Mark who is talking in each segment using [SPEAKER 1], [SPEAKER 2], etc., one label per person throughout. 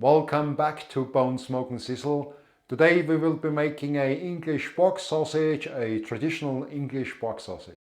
[SPEAKER 1] Welcome back to Bone Smoke and Sizzle. Today we will be making a English box sausage, a traditional English box sausage.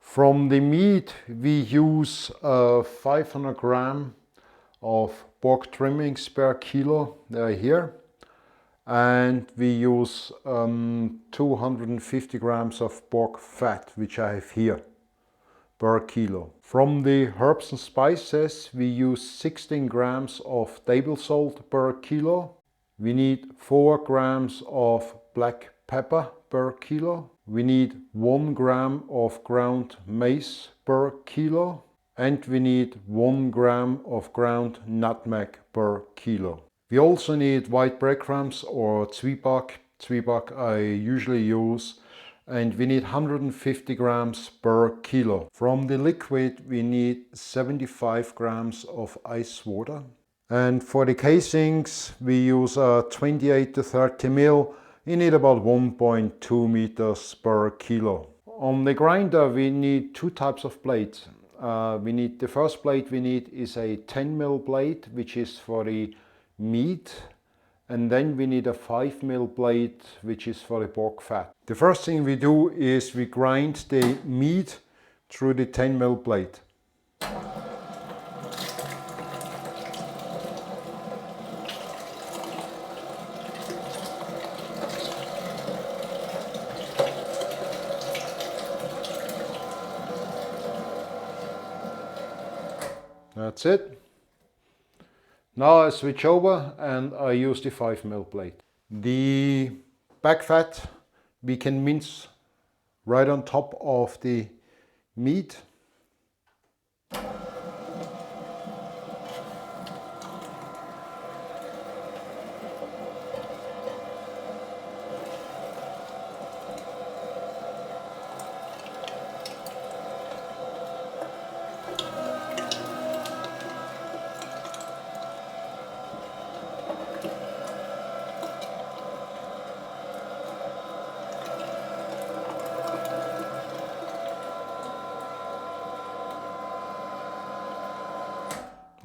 [SPEAKER 1] From the meat we use 500 gram of pork trimmings per kilo, they're here, and we use 250 grams of pork fat, which I have here, per kilo. From the herbs and spices we use 16 grams of table salt per kilo. We need 4 grams of black pepper per kilo. We need 1 gram of ground mace per kilo, and we need 1 gram of ground nutmeg per kilo. We also need white breadcrumbs or zwieback. Zwieback I usually use, and we need 150 grams per kilo. From the liquid we need 75 grams of ice water. And for the casings we use 28 to 30 ml. We need about 1.2 meters per kilo. On the grinder we need 2 types of blades. The first blade we need is a 10 ml blade, which is for the meat, and then we need a 5 ml blade, which is for the pork fat. The first thing we do is we grind the meat through the 10 ml blade. That's it. Now I switch over and I use the 5 ml blade. The back fat we can mince right on top of the meat.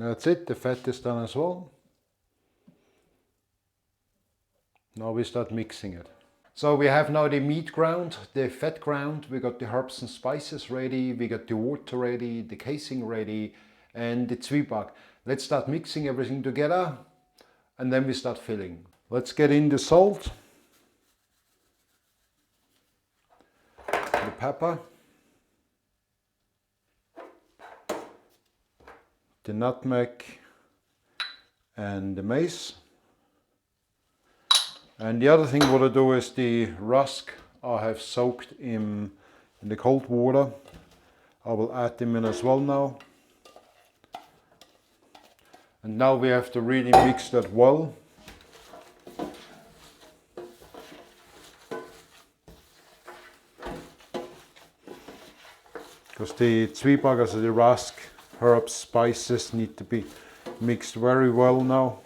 [SPEAKER 1] That's it, the fat is done as well. Now we start mixing it. So we have now the meat ground, the fat ground, we got the herbs and spices ready, we got the water ready, the casing ready, and the zwieback. Let's start mixing everything together and then we start filling. Let's get in the salt, the pepper, the nutmeg and the mace. And the other thing what I do is the rusk I have soaked in the cold water. I will add them in as well now. And now we have to really mix that well. Because the zwieback, also the rusk, herbs, spices need to be mixed very well now.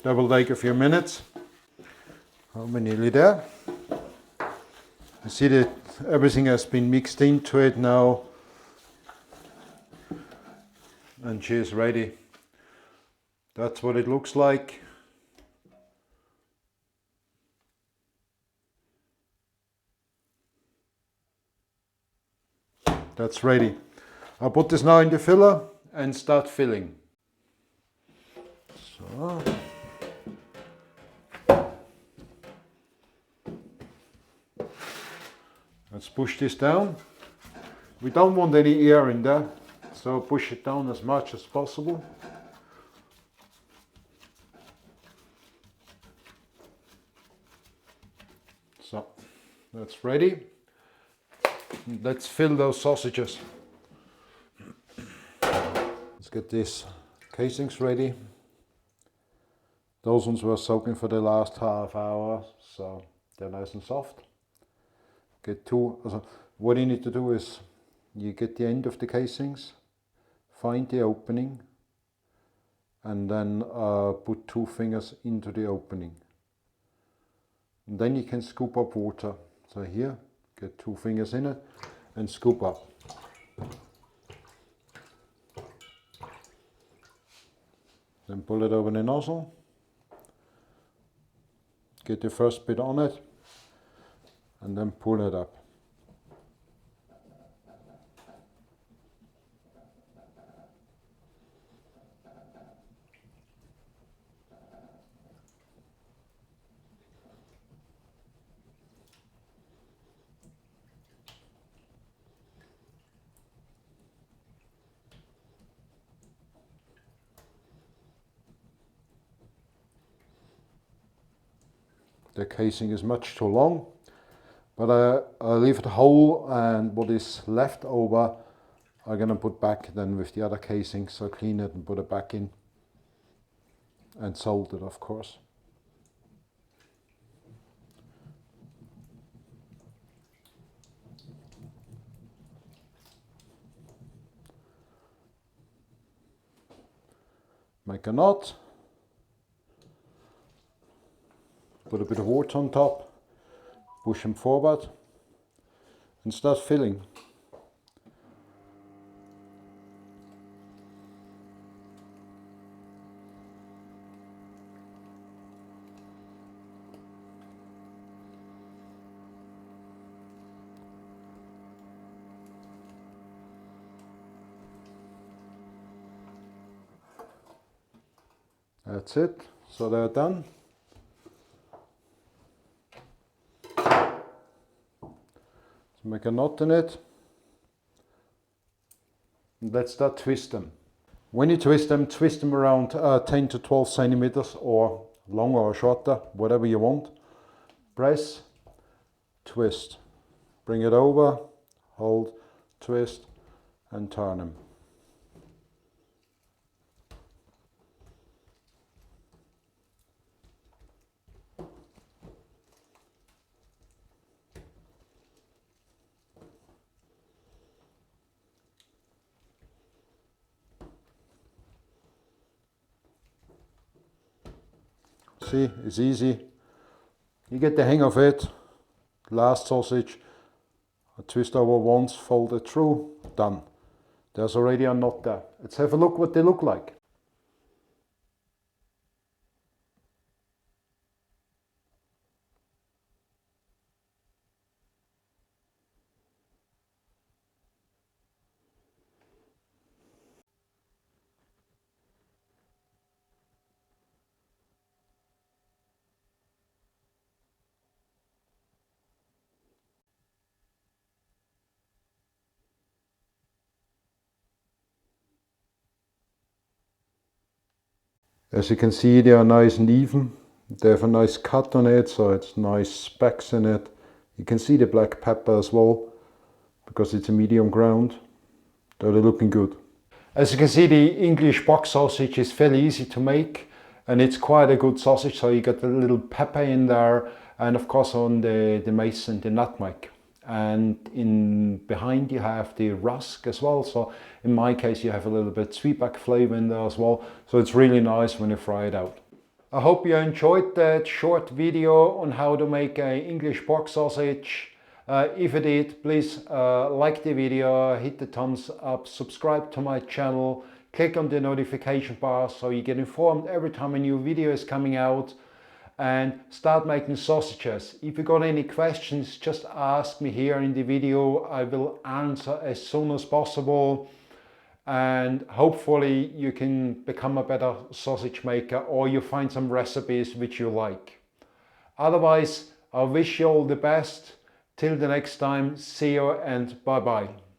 [SPEAKER 1] That will take a few minutes. We're nearly there. I see that everything has been mixed into it now. And she is ready. That's what it looks like. That's ready. I'll put this now in the filler and start filling. So Let's push this down. We don't want any air in there, so push it down as much as possible. So that's ready. Let's fill those sausages. Let's get these casings ready. Those ones were soaking for the last half hour, so they're nice and soft. Get two. What you need to do is you get the end of the casings, find the opening, and then put 2 fingers into the opening. And then you can scoop up water. So here, get 2 fingers in it and scoop up. Then pull it over the nozzle. Get the first bit on it and then pull it up. The casing is much too long, but I leave it whole, and what is left over I'm gonna put back then with the other casing. So clean it and put it back in and salt it, of course. Make a knot. Put a bit of water on top, push them forward and start filling. That's it, so they're done. Make a knot in it. Let's start twist them. When you twist them around 10 to 12 centimeters or longer or shorter, whatever you want. Press, twist, bring it over, hold, twist and turn them. See, it's easy. You get the hang of it. Last sausage, I twist over once, fold it through, done. There's already a knot there. Let's have a look what they look like. As you can see, they are nice and even. They have a nice cut on it, so it's nice specks in it. You can see the black pepper as well, because it's a medium ground. They're looking good. As you can see, the English box sausage is fairly easy to make, and it's quite a good sausage. So you got a little pepper in there, and of course on the mace and the nutmeg. And in behind you have the rusk as well. So in my case, you have a little bit sweetback flavor in there as well. So it's really nice when you fry it out. I hope you enjoyed that short video on how to make an English pork sausage. If you did, please like the video, hit the thumbs up, subscribe to my channel, click on the notification bar so you get informed every time a new video is coming out, and start making sausages. If you got any questions, just ask me here in the video. I will answer as soon as possible, and hopefully you can become a better sausage maker, or you find some recipes which you like. Otherwise, I wish you all the best Till the next time, see you and bye bye.